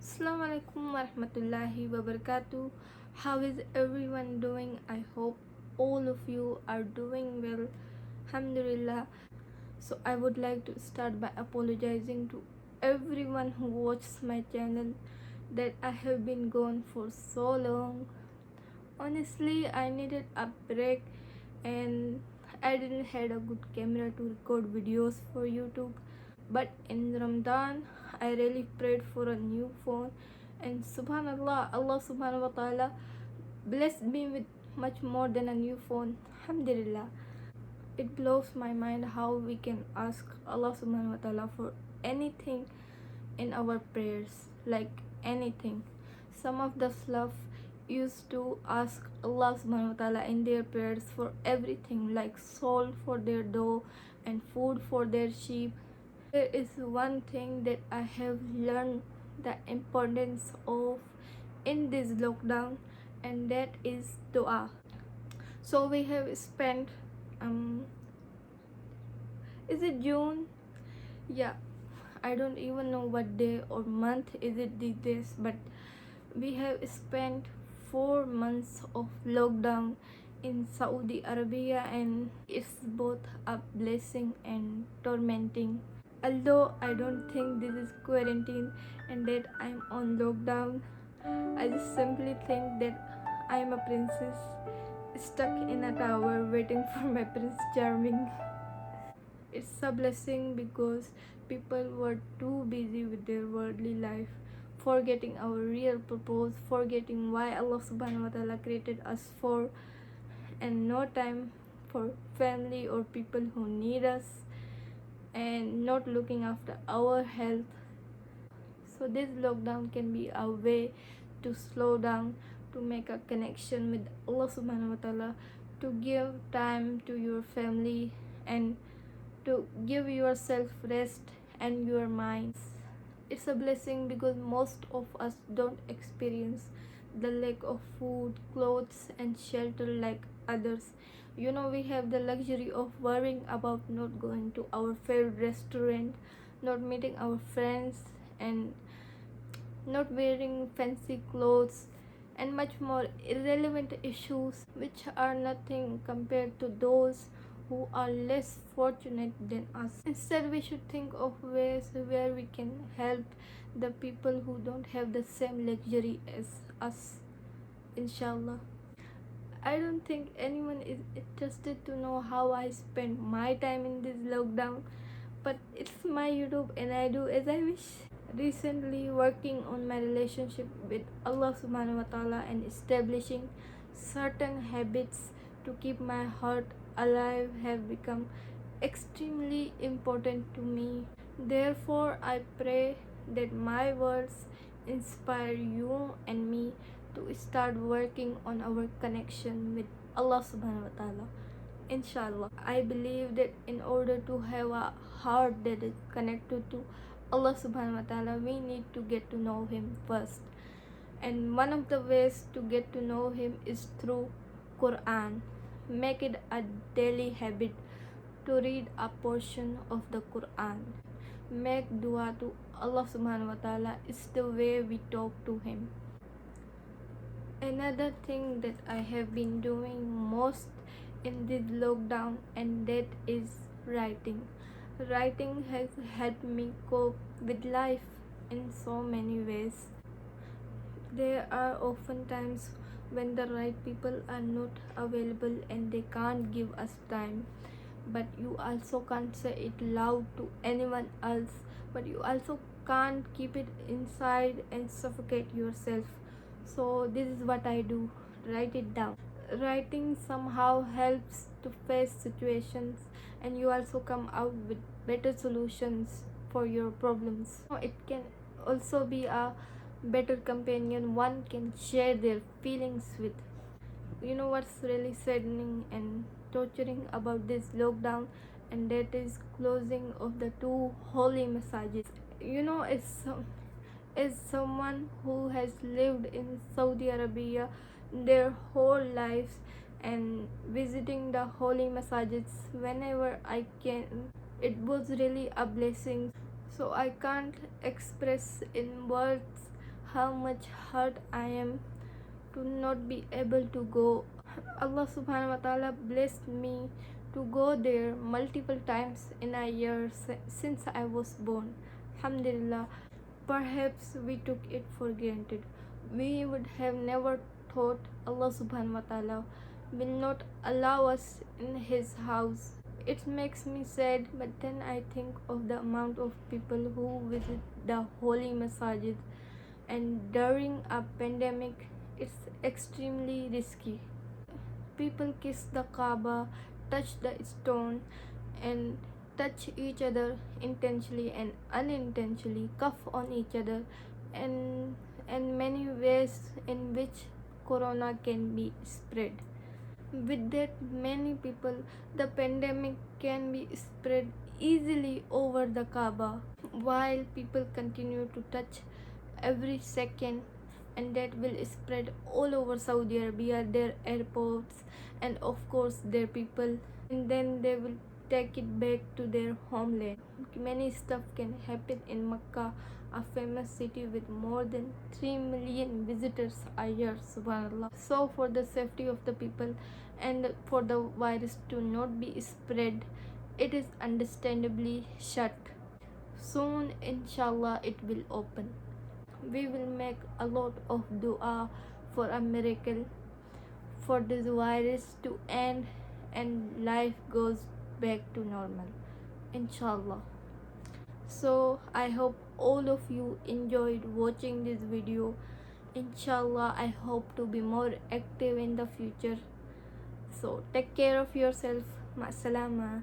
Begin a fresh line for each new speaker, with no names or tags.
Alaykum Warahmatulallahi Wabarkatuh. How is everyone doing? I hope all of you are doing well. Alhamdulillah. So I would like to start by apologizing to everyone who watches my channel that I have been gone for so long. Honestly, I needed a break and I didn't have a good camera to record videos for YouTube. But in Ramadan, I really prayed for a new phone, and subhanallah, Allah subhanahu wa ta'ala blessed me with much more than a new phone. Alhamdulillah. It blows my mind how we can ask Allah subhanahu wa ta'ala for anything in our prayers, like anything. Some of the Salaf used to ask Allah subhanahu wa ta'ala in their prayers for everything, like salt for their dough and food for their sheep. There is one thing that I have learned the importance of in this lockdown, and that is dua. So we have spent is it June? Yeah, I don't even know what day or month is it these days, but we have spent 4 months of lockdown in Saudi Arabia, and it's both a blessing and tormenting. Although I don't think this is quarantine and that I'm on lockdown, I just simply think that I am a princess stuck in a tower waiting for my Prince Charming. It's a blessing because people were too busy with their worldly life, forgetting our real purpose, forgetting why Allah subhanahu wa ta'ala created us for, and no time for family or people who need us, and not looking after our health. So this lockdown can be a way to slow down, to make a connection with Allah subhanahu wa ta'ala, to give time to your family, and to give yourself rest and your minds. It's a blessing because most of us don't experience the lack of food, clothes and shelter like others. We have the luxury of worrying about not going to our favorite restaurant, not meeting our friends, and not wearing fancy clothes, and much more irrelevant issues which are nothing compared to those who are less fortunate than us. Instead, we should think of ways where we can help the people who don't have the same luxury as us, inshallah. I don't think anyone is interested to know how I spend my time in this lockdown, but it's my YouTube and I do as I wish. Recently, working on my relationship with Allah subhanahu wa ta'ala and establishing certain habits to keep my heart alive have become extremely important to me. Therefore, I pray that my words inspire you and me to start working on our connection with Allah subhanahu wa ta'ala. Inshallah, I believe that in order to have a heart that is connected to Allah subhanahu wa ta'ala, we need to get to know Him first. And one of the ways to get to know Him is through Quran. Make it a daily habit to read a portion of the Quran. Make dua to Allah subhanahu wa ta'ala is the way we talk to Him. Another thing that I have been doing most in this lockdown, and that is writing. Writing has helped me cope with life in so many ways. There are often times when the right people are not available and they can't give us time, but you also can't say it loud to anyone else, but you also can't keep it inside and suffocate yourself. So this is what I do: write it down. Writing somehow helps to face situations, and you also come out with better solutions for your problems. It can also be a better companion one can share their feelings with. What's really saddening and torturing about this lockdown, and that is closing of the two holy massages. As someone who has lived in Saudi Arabia their whole lives and visiting the holy massages whenever I can, it was really a blessing. So I can't express in words how much hurt I am to not be able to go. Allah subhanahu wa ta'ala blessed me to go there multiple times in a year since I was born. Alhamdulillah. Perhaps we took it for granted. We would have never thought Allah subhanahu wa ta'ala will not allow us in his house. It makes me sad, but then I think of the amount of people who visit the holy masajid, and during a pandemic it's extremely risky. People kiss the Kaaba, touch the stone, and touch each other intentionally and unintentionally, cough on each other, and many ways in which corona can be spread. With that many people, the pandemic can be spread easily over the Kaaba, while people continue to touch every second, and that will spread all over Saudi Arabia, their airports, and of course their people, and then they will take it back to their homeland. Many stuff can happen in Mecca, a famous city with more than 3 million visitors a year, subhanallah. So for the safety of the people and for the virus to not be spread, it is understandably shut. Soon inshallah it will open. We will make a lot of dua for a miracle, for this virus to end and life goes back to normal, inshallah. So I hope all of you enjoyed watching this video. Inshallah, I hope to be more active in the future. So take care of yourself. Ma'asalama.